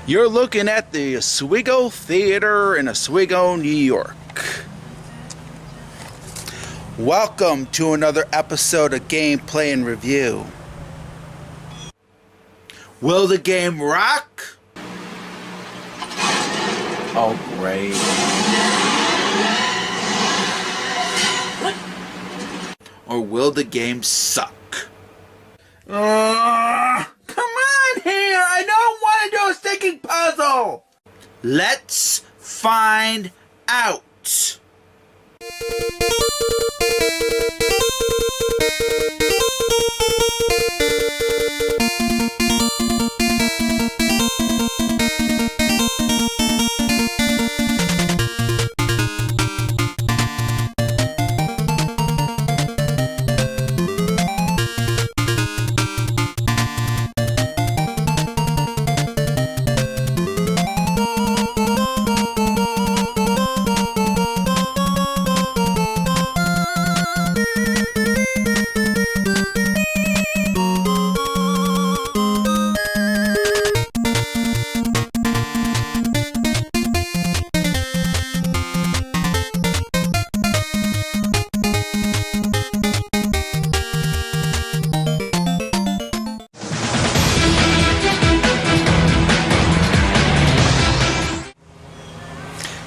You're looking at the Oswego Theater in Oswego, New York. Welcome to another episode of Gameplay and Review. Will the game rock? Oh, great. Or will the game suck? Come on here! I don't want to do a sticking puzzle! Let's find out!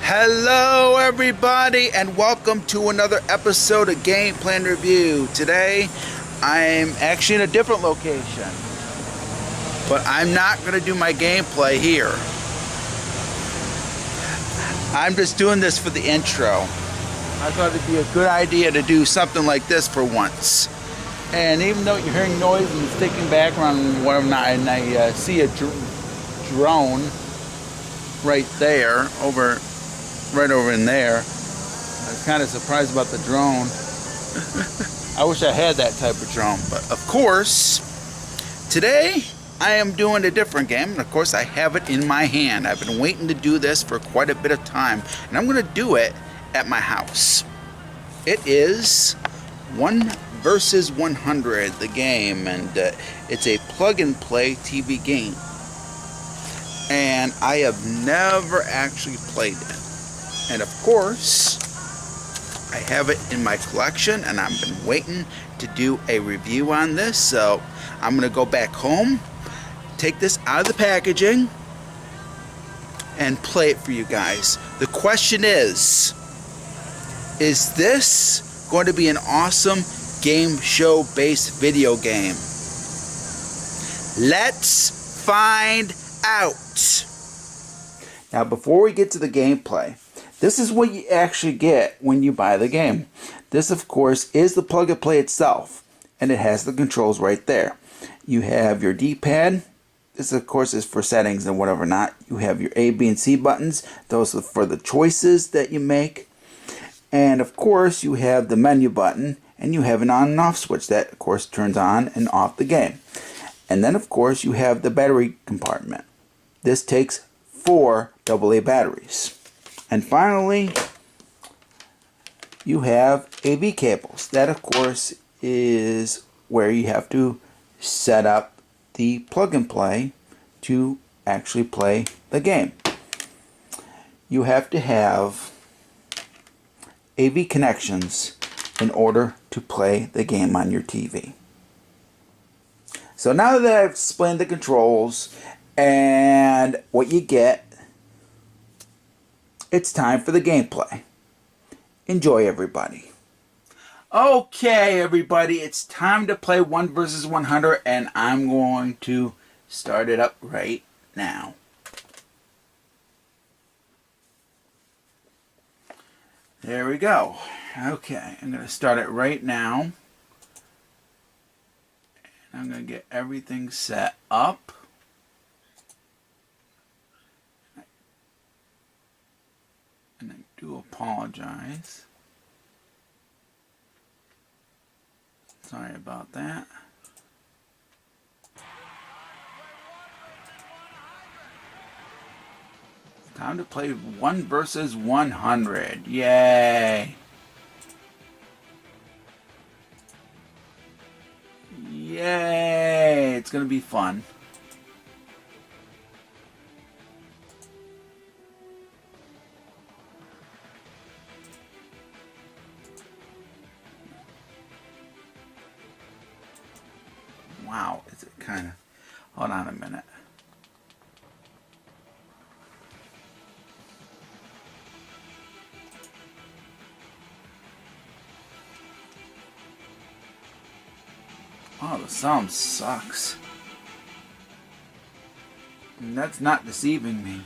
Hello everybody and welcome to another episode of Gameplay and Review. Today I'm actually in a different location, but I'm not going to do my gameplay here. I'm just doing this for the intro. I thought it'd be a good idea to do something like this for once. And even though you're hearing noise and sticking background and whatnot, and I see a drone right there, right over in there. I was kind of surprised about the drone. I wish I had that type of drone, but of course, today I am doing a different game, and of course I have it in my hand. I've been waiting to do this for quite a bit of time, and I'm going to do it at my house. It is 1 versus 100, the game, and it's a plug-and-play TV game. And I have never actually played it. And of course, I have it in my collection, and I've been waiting to do a review on this. So I'm going to go back home, take this out of the packaging, and play it for you guys. The question is this going to be an awesome game show based video game? Let's find out. Now, before we get to the gameplay, this is what you actually get when you buy the game. This, of course, is the plug and play itself, and it has the controls right there. You have your D-pad. This, of course, is for settings and whatever not. You have your A, B, and C buttons. Those are for the choices that you make. And, of course, you have the menu button, and you have an on and off switch that, of course, turns on and off the game. And then, of course, you have the battery compartment. This takes 4 AA batteries. And finally, you have AV cables. That, of course, is where you have to set up the plug and play to actually play the game. You have to have AV connections in order to play the game on your TV. So now that I've explained the controls and what you get, it's time for the gameplay. Enjoy, everybody. Okay, everybody, it's time to play 1 versus 100, and I'm going to start it up right now. There we go. Okay, I'm going to start it right now. And I'm going to get everything set up. And I do apologize. Sorry about that. Time to play 1 versus 100. Yay! Yay! It's gonna be fun. Hold on a minute. Oh, the sound sucks. And that's not deceiving me.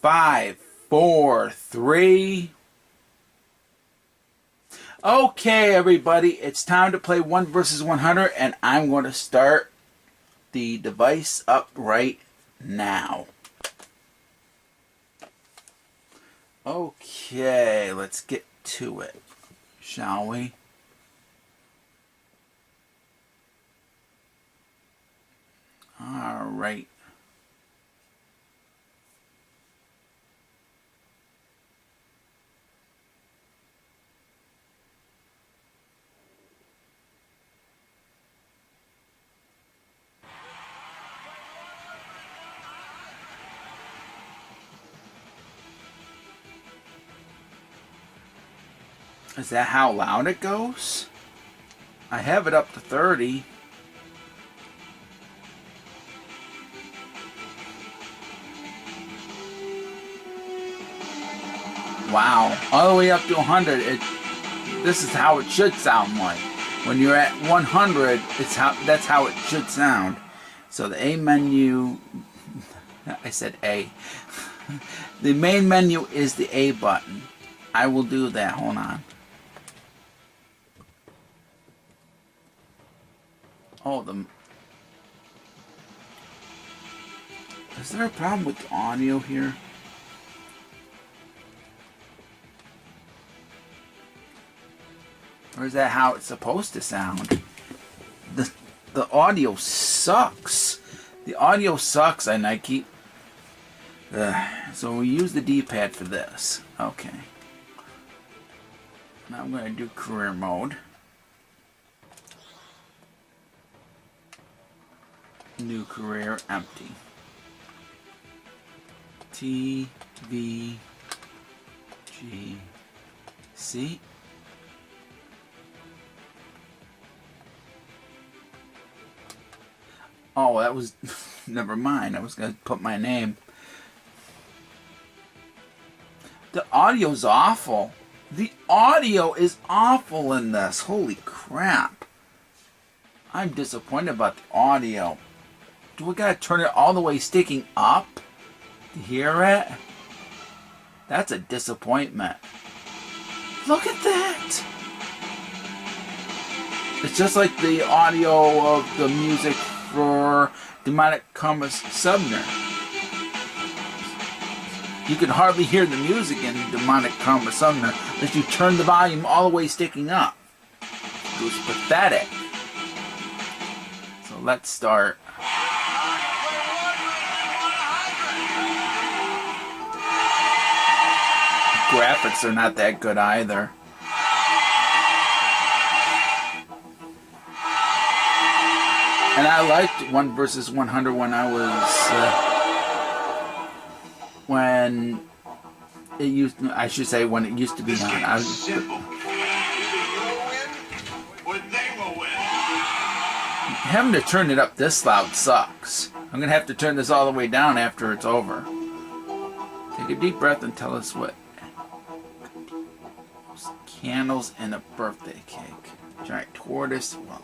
Five, four, three. Okay, everybody, it's time to play 1 versus 100, and I'm going to start the device up right now. Okay, let's get to it, shall we? All right. Is that how loud it goes? I have it up to 30. Wow, all the way up to 100. This is how it should sound like. When you're at 100, that's how it should sound. So the A menu, I said A. The main menu is the A button. I will do that. Hold on. Oh, is there a problem with the audio here? Or is that how it's supposed to sound? The audio sucks. The audio sucks, and I keep... so we use the D-pad for this. Okay. Now I'm going to do career mode. New career, empty. T, V, G, C. Oh, that was... never mind. I was going to put my name. The audio's awful. The audio is awful in this. Holy crap. I'm disappointed about the audio. Do we gotta turn it all the way sticking up to hear it? That's a disappointment. Look at that! It's just like the audio of the music for Demonic Karma Sumner. You can hardly hear the music in Demonic Karma Sumner unless you turn the volume all the way sticking up. It was pathetic. So let's start. The graphics are not that good either. And I liked 1 versus 100 when I was when it used. I should say when it used to be on. Simple. Having to turn it up this loud sucks. I'm gonna have to turn this all the way down after it's over. Take a deep breath and tell us what. Candles and a birthday cake. Giant tortoise. Well,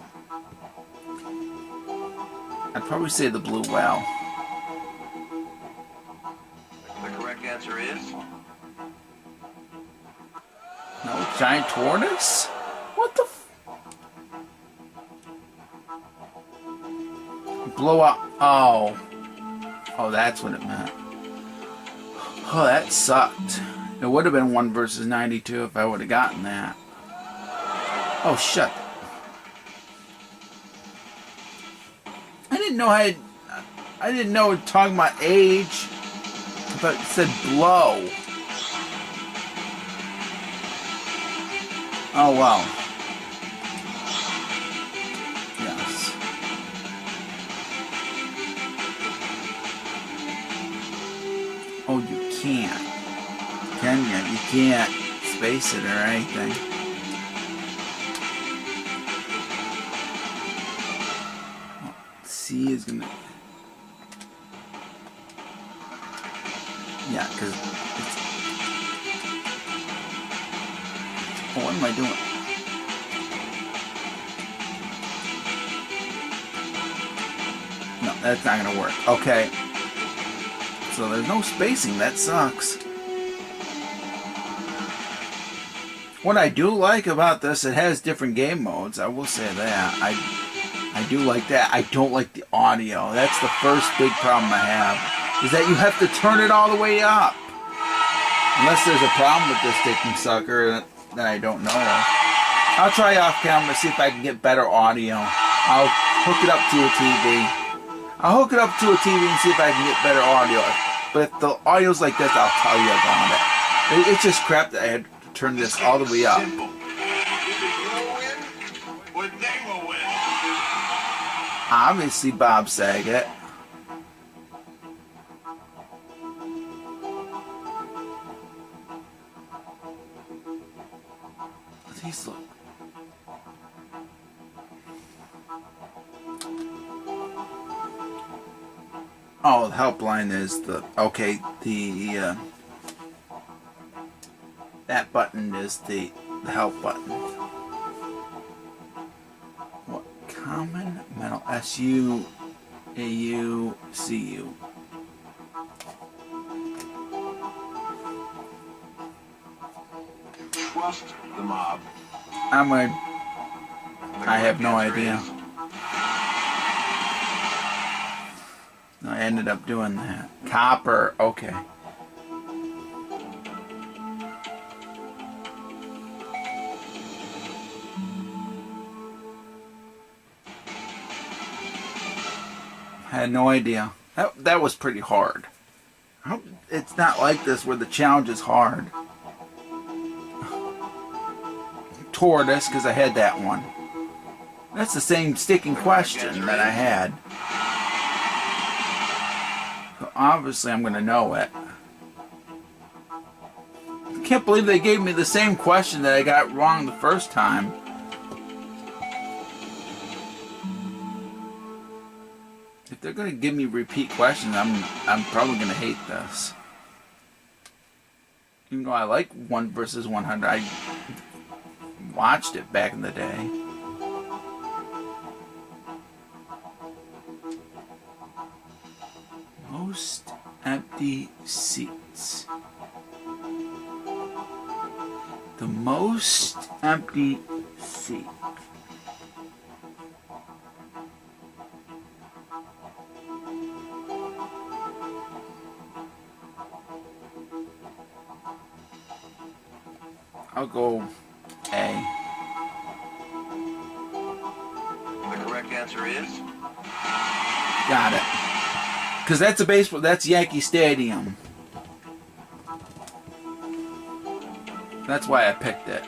I'd probably say the blue whale. The correct answer is No, giant tortoise? What the blow up. Oh. Oh, that's what it meant. Oh, that sucked. It would have been 1 versus 92 if I would have gotten that. Oh, shit. I didn't know I didn't know it was talking about age, but it said blow. Oh, well. Yes. Oh, you can't. Can you? You can't space it or anything. Well, C is gonna... Yeah, because it's... Oh, what am I doing? No, that's not gonna work. Okay. So there's no spacing. That sucks. What I do like about this, it has different game modes. I will say that. I do like that. I don't like the audio. That's the first big problem I have. Is that you have to turn it all the way up. Unless there's a problem with this sticking sucker that I don't know of. I'll try off camera, see if I can get better audio. I'll hook it up to a TV. I'll hook it up to a TV and see if I can get better audio. But if the audio's like this, I'll tell you about it. It's just crap that I had to turn this all the way up. Simple. Either you'll win or they will win. Obviously, Bob Saget. He's look. Oh, the helpline is the okay. The that button is the help button. What common metal? SU AU CU. Trust the mob. I have no idea. I ended up doing that. Copper, okay. I had no idea. That was pretty hard. I hope it's not like this where the challenge is hard. Tortoise, because I had that one. That's the same sticking question that I had. So obviously I'm going to know it. I can't believe they gave me the same question that I got wrong the first time. If they're going to give me repeat questions, I'm probably going to hate this. Even though I like 1 versus 100, I watched it back in the day. Most empty seats. The most empty seat. I'll go A. The correct answer is Got it. Because that's a baseball, that's Yankee Stadium. That's why I picked it.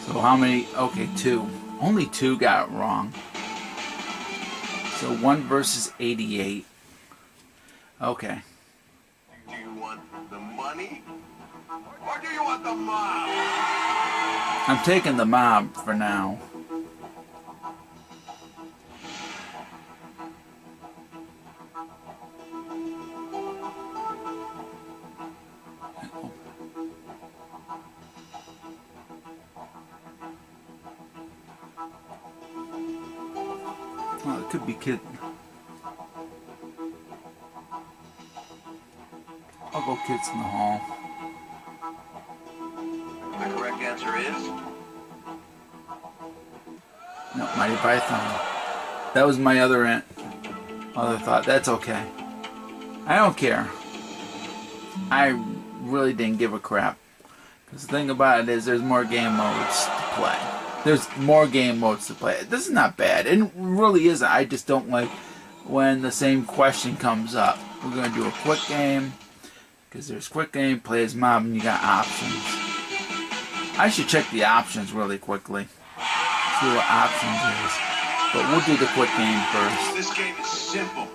So how many? Okay, 2. Only 2 got it wrong. So 1 versus 88. Okay. do you want the money or do you want the mob? I'm taking the mob for now. Well, it could be kid. I'll go Kids in the Hall. The correct answer is No, Mighty Python. That was my other thought. That's okay. I don't care. I really didn't give a crap. Because the thing about it is there's more game modes to play. There's more game modes to play. This is not bad. It really isn't. I just don't like when the same question comes up. We're going to do a quick game. Because there's quick game, play as mob, and you got options. I should check the options really quickly. See what options is. But we'll do the quick game first. this game is simple.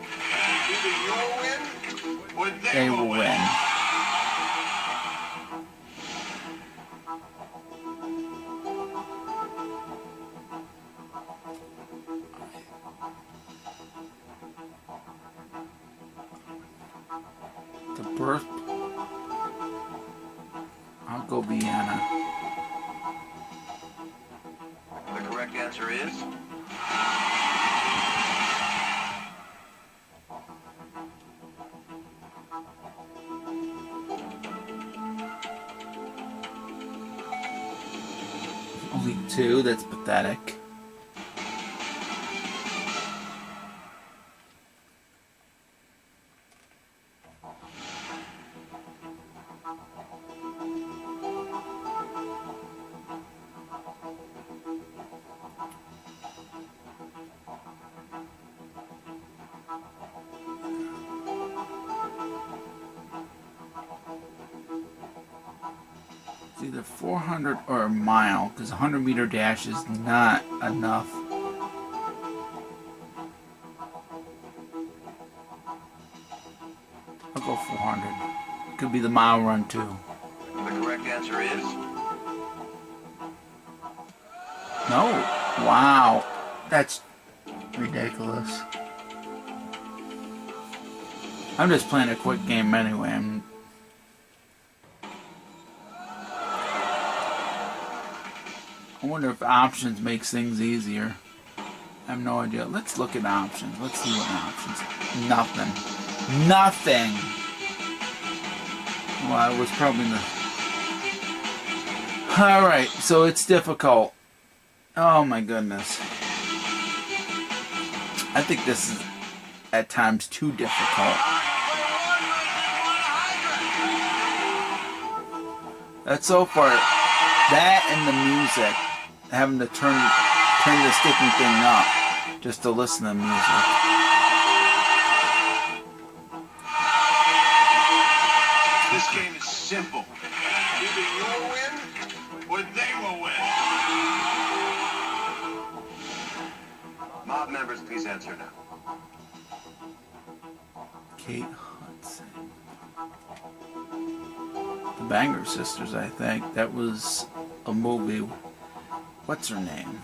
Either you will win or They will win. The birth. I'll go Vienna. The correct answer is Only 2. That's pathetic. It's either 400 or a mile, because a 100-meter dash is not enough. I'll go 400. Could be the mile run too. the correct answer is No. Wow. That's ridiculous. I'm just playing a quick game anyway. I wonder if options makes things easier. I have no idea. Let's look at options. Let's see what options. Nothing. Nothing. Well, it was probably the... Alright, so it's difficult. Oh my goodness. I think this is at times too difficult. That's so far. That and the music. Having to turn the sticking thing up just to listen to music. this game is simple. Either you will win or they will win. Mob members, please answer now. Kate Hudson. The Banger Sisters, I think. That was a movie. What's her name?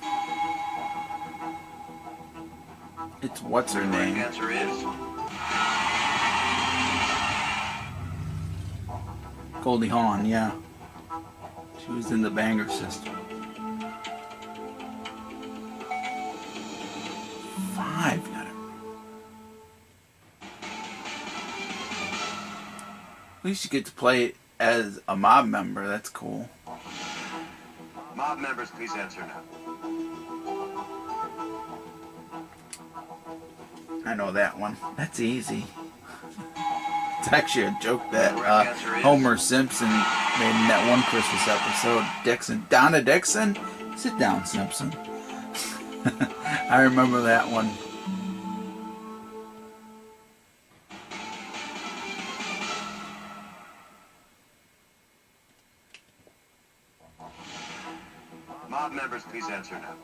It's what's her The name? correct answer is Goldie Hawn, yeah. She was in the Banger Sister. 5, got it. At least you get to play as a mob member. That's cool. mob members, please answer now. I know that one. That's easy. It's actually a joke that Correct answer is Homer Simpson made in that one Christmas episode. Donna Dixon? Sit down, Simpson. I remember that one. Mob members, please answer now.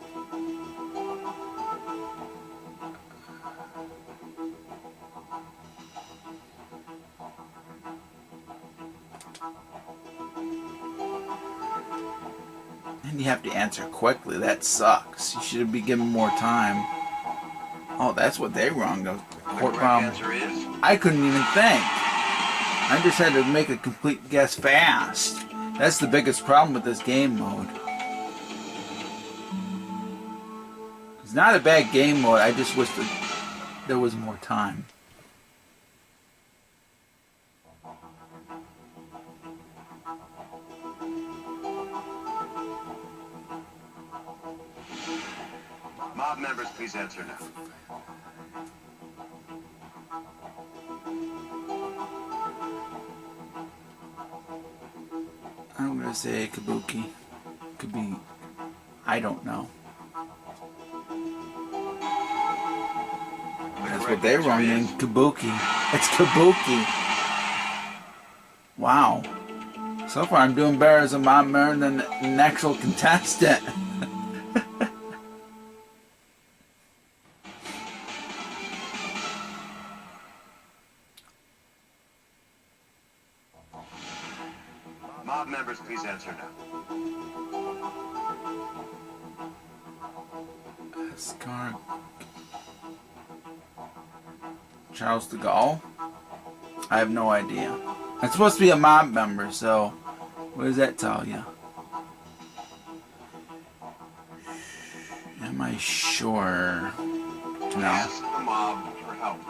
And you have to answer quickly. That sucks. You should be given more time. Oh, that's what they wrong. The The court correct problem. answer is I couldn't even think. I just had to make a complete guess fast. That's the biggest problem with this game mode. It's not a bad game mode. I just wish that there was more time. mob members, please answer now. I'm gonna say Kabuki. Could be. I don't know. That's what they wrong in Kabuki. It's Kabuki. Wow. So far I'm doing better as a mob member than an actual contestant. mob members please answer now? Scar. Charles de Gaulle? I have no idea. It's supposed to be a mob member, so what does that tell you? Am I sure? No. Ask the mob for help.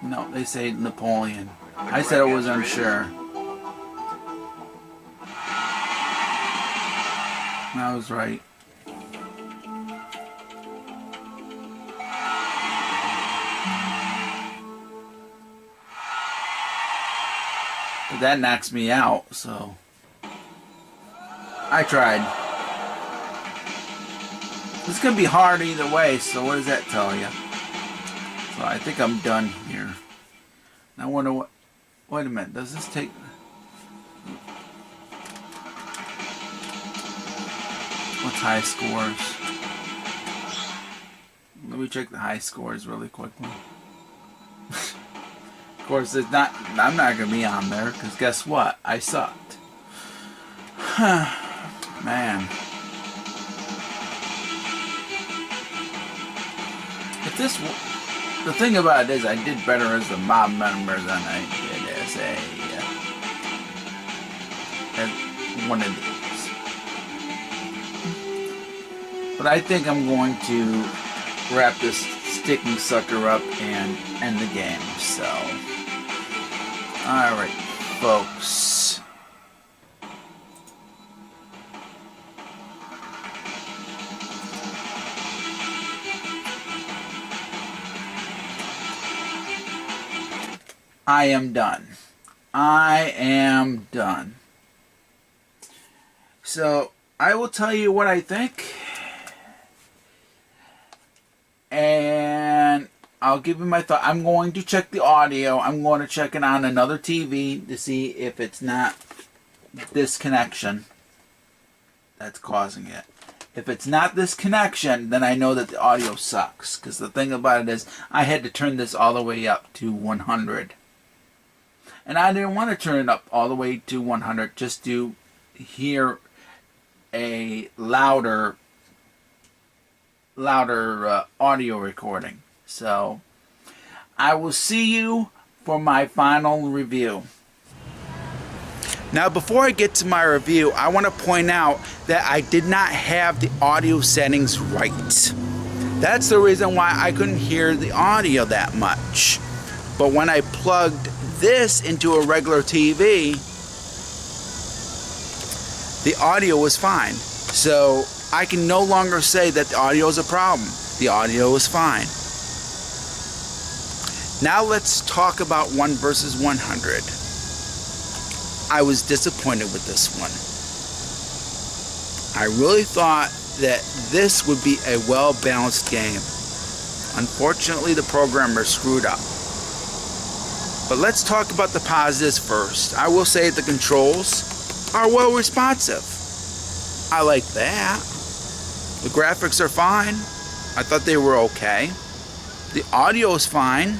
No, they say Napoleon. I said I was unsure. I was right. But that knocks me out, so I tried. This is gonna be hard either way, so what does that tell you? So I think I'm done here. I wonder what. Wait a minute, does this take. What's high scores? Let me check the high scores really quickly. Of course, it's not. I'm not gonna be on there because guess what? I sucked. Man. If this. The thing about it is, I did better as a mob member than I did as one of these. But I think I'm going to wrap this sticking sucker up and end the game. So, alright, folks. I am done. I am done. So, I will tell you what I think. And I'll give you my thought. I'm going to check the audio. I'm going to check it on another TV to see if it's not this connection that's causing it. If it's not this connection, then I know that the audio sucks. Because the thing about it is, I had to turn this all the way up to 100. And I didn't want to turn it up all the way to 100 just to hear a louder audio recording. So, I will see you for my final review. Now, before I get to my review, I want to point out that I did not have the audio settings right. That's the reason why I couldn't hear the audio that much. But when I plugged this into a regular TV, the audio was fine. So I can no longer say that the audio is a problem. The audio is fine. Now let's talk about 1 versus 100. I was disappointed with this one. I really thought that this would be a well-balanced game. Unfortunately, the programmer screwed up. But let's talk about the positives first. I will say the controls are well responsive. I like that. The graphics are fine. I thought they were okay. The audio is fine.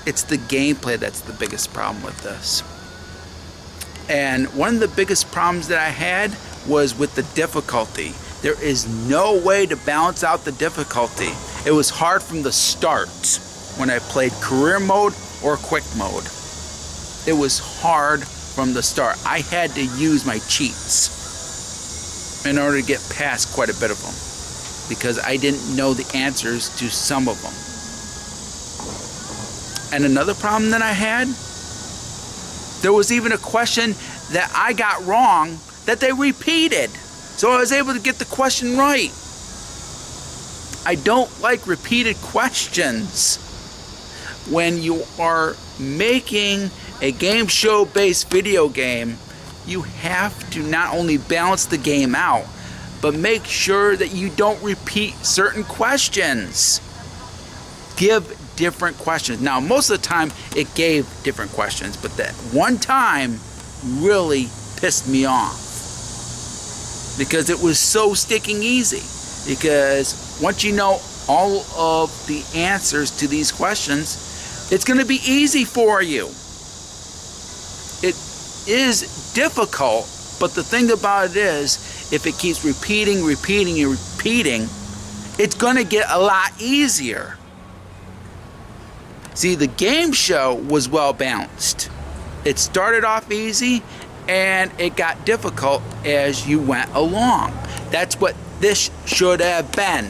It's the gameplay that's the biggest problem with this. And one of the biggest problems that I had was with the difficulty. There is no way to balance out the difficulty. It was hard from the start when I played career mode or quick mode. It was hard from the start. I had to use my cheats in order to get past quite a bit of them because I didn't know the answers to some of them. And another problem that I had, there was even a question that I got wrong that they repeated. So I was able to get the question right. I don't like repeated questions. When you are making a game show based video game, you have to not only balance the game out, but make sure that you don't repeat certain questions. Give different questions. Now, most of the time it gave different questions, but that one time really pissed me off. because it was so sticking easy. Because once you know all of the answers to these questions, it's going to be easy for you. It is difficult, but the thing about it is, if it keeps repeating, it's going to get a lot easier. See, the game show was well balanced. It started off easy and it got difficult as you went along. That's what this should have been.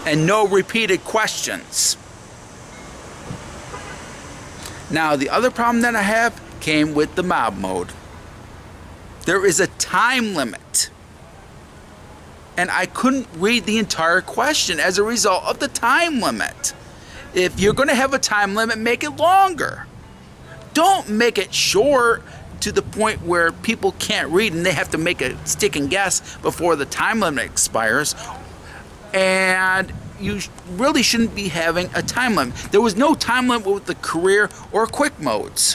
And no repeated questions. Now, the other problem that I have came with the mob mode. There is a time limit. And I couldn't read the entire question as a result of the time limit. If you're going to have a time limit, make it longer. Don't make it short to the point where people can't read and they have to make a stick and guess before the time limit expires. And you really shouldn't be having a time limit. There was no time limit with the career or quick modes.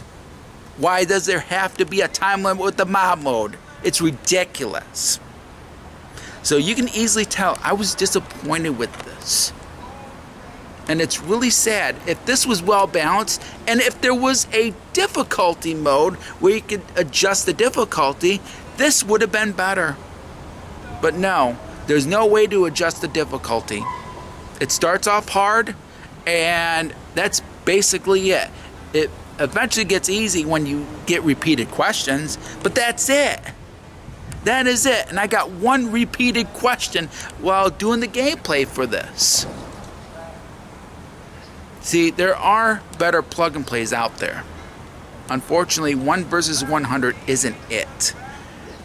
Why does there have to be a time limit with the mob mode? It's ridiculous. So you can easily tell I was disappointed with this. And it's really sad. If this was well balanced, and if there was a difficulty mode where you could adjust the difficulty, this would have been better. But no, there's no way to adjust the difficulty. It starts off hard, and that's basically it. It eventually gets easy when you get repeated questions, but that's it. That is it. And I got one repeated question while doing the gameplay for this. See, there are better plug and plays out there. Unfortunately, 1 versus 100 isn't it.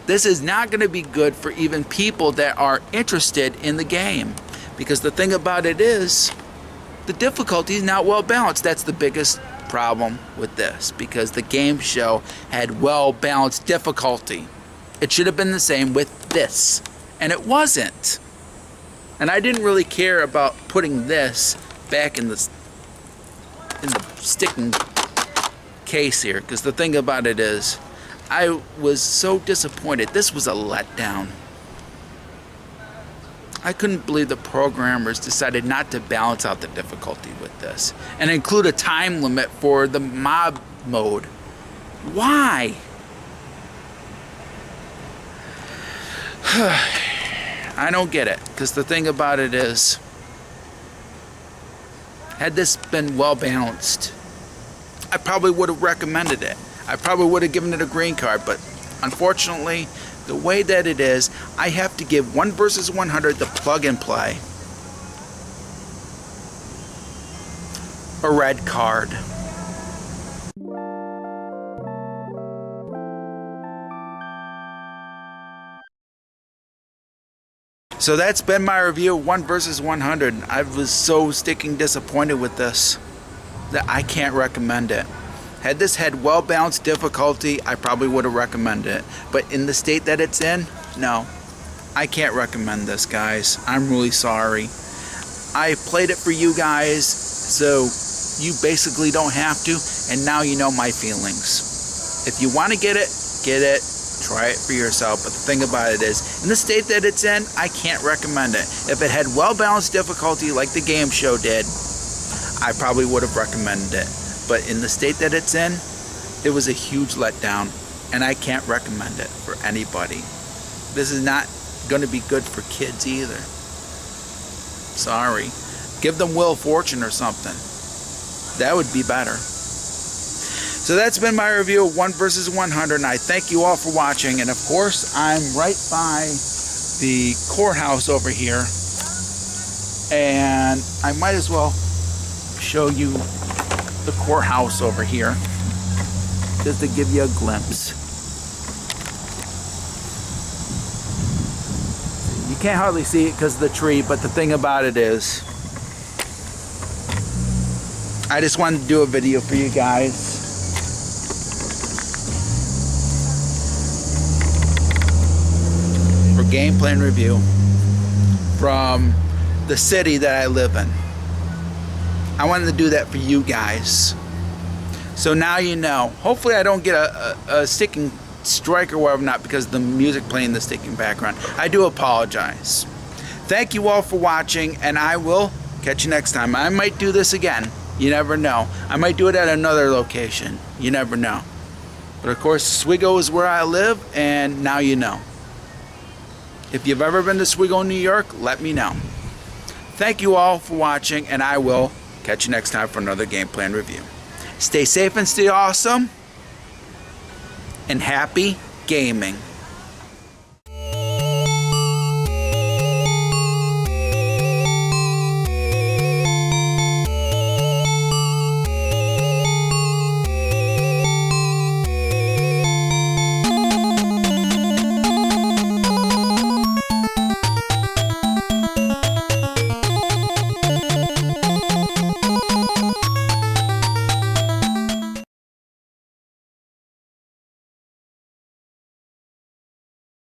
This is not going to be good for even people that are interested in the game. Because the thing about it is, the difficulty is not well balanced. That's the biggest problem with this. Because the game show had well balanced difficulty. It should have been the same with this. And it wasn't. And I didn't really care about putting this back in the sticking case here, because the thing about it is, I was so disappointed. This was a letdown. I couldn't believe the programmers decided not to balance out the difficulty with this and include a time limit for the mob mode. Why? I don't get it, because the thing about it is, had this been well balanced, I probably would have recommended it. I probably would have given it a green card, but unfortunately, the way that it is, I have to give 1 versus 100 the plug and play a red card. So that's been my review of 1 versus 100. I was so sticking disappointed with this that I can't recommend it. Had this had well balanced difficulty, I probably would have recommended it. But in the state that it's in, no. I can't recommend this, guys. I'm really sorry. I played it for you guys, so you basically don't have to, and now you know my feelings. If you want to get it, try it for yourself. But the thing about it is, in the state that it's in, I can't recommend it. If it had well-balanced difficulty like the game show did, I probably would have recommended it. But in the state that it's in, it was a huge letdown, and I can't recommend it for anybody. This is not going to be good for kids either. Sorry. Give them Wheel of Fortune or something. That would be better. So that's been my review of 1 versus 100, and I thank you all for watching. And of course, I'm right by the courthouse over here, and I might as well show you the courthouse over here, just to give you a glimpse. You can't hardly see it because of the tree, but the thing about it is, I just wanted to do a video for you guys. For gameplay and review from the city that I live in. I wanted to do that for you guys. So now you know. Hopefully I don't get a sticking strike or whatever not because of the music playing in the sticking background. I do apologize. Thank you all for watching, and I will catch you next time. I might do this again. You never know. I might do it at another location. You never know. But of course, Oswego is where I live, and now you know. If you've ever been to Oswego, New York, let me know. Thank you all for watching, and I will catch you next time for another game plan review. Stay safe and stay awesome, and happy gaming.